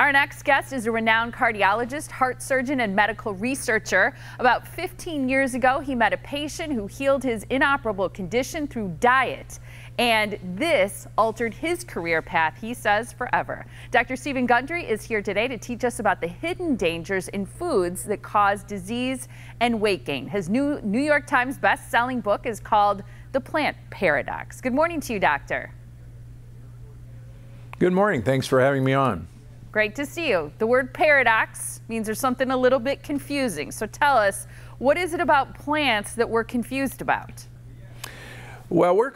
Our next guest is a renowned cardiologist, heart surgeon, and medical researcher. About 15 years ago, he met a patient who healed his inoperable condition through diet. And this altered his career path, he says, forever. Dr. Stephen Gundry is here today to teach us about the hidden dangers in foods that cause disease and weight gain. His new New York Times best-selling book is called The Plant Paradox. Good morning to you, Doctor. Good morning. Thanks for having me on. Great to see you. The word paradox means there's something a little bit confusing. So tell us, what is it about plants that we're confused about? Well, we're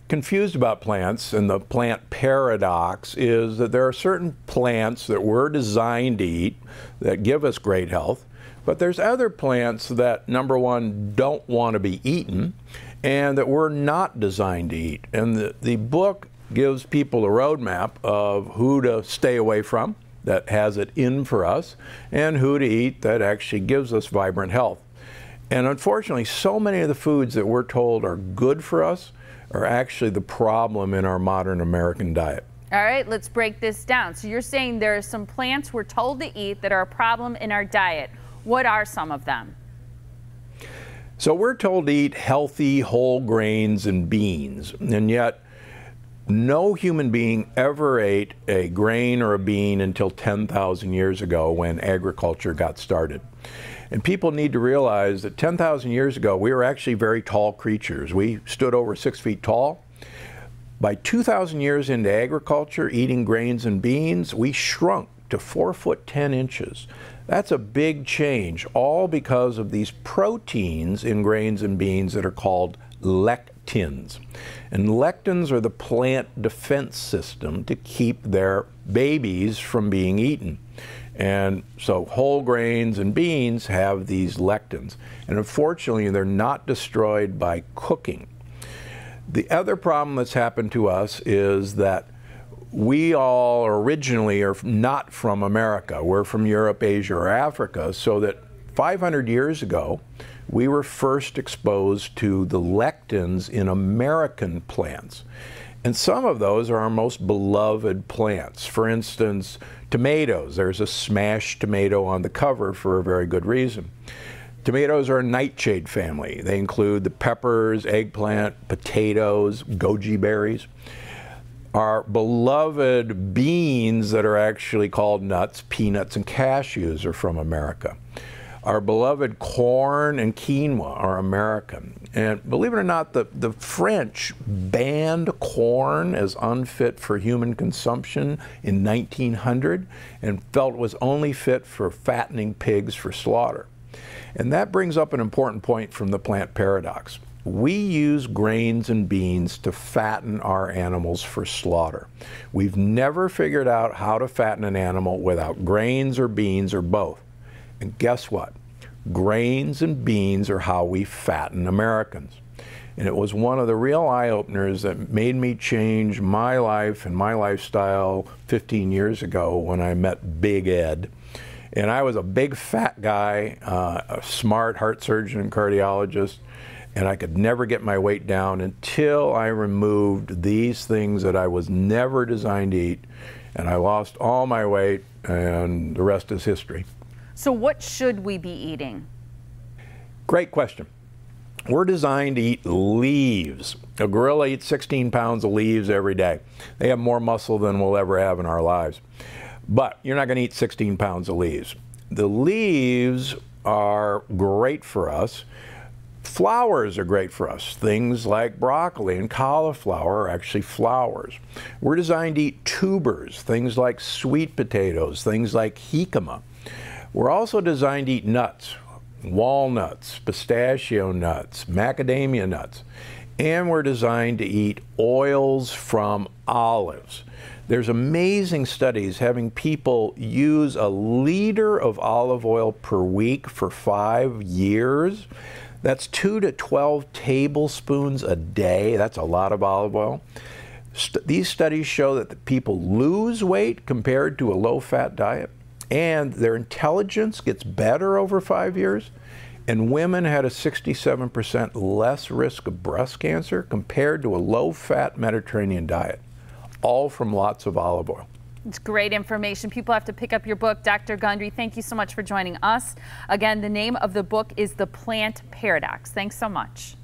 confused about plants, and the plant paradox is that there are certain plants that we're designed to eat that give us great health, but there's other plants that, number one, don't want to be eaten and that we're not designed to eat. And the book gives people a roadmap of who to stay away from that has it in for us and who to eat that actually gives us vibrant health. And unfortunately, so many of the foods that we're told are good for us are actually the problem in our modern American diet. All right, let's break this down. So you're saying there are some plants we're told to eat that are a problem in our diet. What are some of them? So we're told to eat healthy whole grains and beans, and yet no human being ever ate a grain or a bean until 10,000 years ago when agriculture got started. And people need to realize that 10,000 years ago, we were actually very tall creatures. We stood over 6 feet tall. By 2,000 years into agriculture, eating grains and beans, we shrunk to 4 foot 10 inches. That's a big change, all because of these proteins in grains and beans that are called lectins. And lectins are the plant defense system to keep their babies from being eaten. And so whole grains and beans have these lectins. And unfortunately, they're not destroyed by cooking. The other problem that's happened to us is that we all originally are not from America. We're from Europe, Asia, or Africa, so that 500 years ago, we were first exposed to the lectins in American plants. And some of those are our most beloved plants. For instance, tomatoes. There's a smashed tomato on the cover for a very good reason. Tomatoes are a nightshade family. They include the peppers, eggplant, potatoes, goji berries. Our beloved beans that are actually called nuts, peanuts, and cashews are from America. Our beloved corn and quinoa are American. And believe it or not, the French banned corn as unfit for human consumption in 1900 and felt it was only fit for fattening pigs for slaughter. And that brings up an important point from the plant paradox. We use grains and beans to fatten our animals for slaughter. We've never figured out how to fatten an animal without grains or beans or both. And guess what? Grains and beans are how we fatten Americans. And it was one of the real eye-openers that made me change my life and my lifestyle 15 years ago when I met Big Ed. And I was a big fat guy, a smart heart surgeon and cardiologist, and I could never get my weight down until I removed these things that I was never designed to eat. And I lost all my weight, and the rest is history. So what should we be eating? Great question. We're designed to eat leaves. A gorilla eats 16 pounds of leaves every day. They have more muscle than we'll ever have in our lives. But you're not going to eat 16 pounds of leaves. The leaves are great for us. Flowers are great for us. Things like broccoli and cauliflower are actually flowers. We're designed to eat tubers, things like sweet potatoes, things like jicama. We're also designed to eat nuts, walnuts, pistachio nuts, macadamia nuts, and we're designed to eat oils from olives. There's amazing studies having people use a liter of olive oil per week for 5 years. That's 2 to 12 tablespoons a day. That's a lot of olive oil. These studies show that the people lose weight compared to a low-fat diet, and their intelligence gets better over 5 years, and women had a 67% less risk of breast cancer compared to a low-fat Mediterranean diet, all from lots of olive oil. It's great information. People have to pick up your book. Dr. Gundry, thank you so much for joining us. Again, the name of the book is The Plant Paradox. Thanks so much.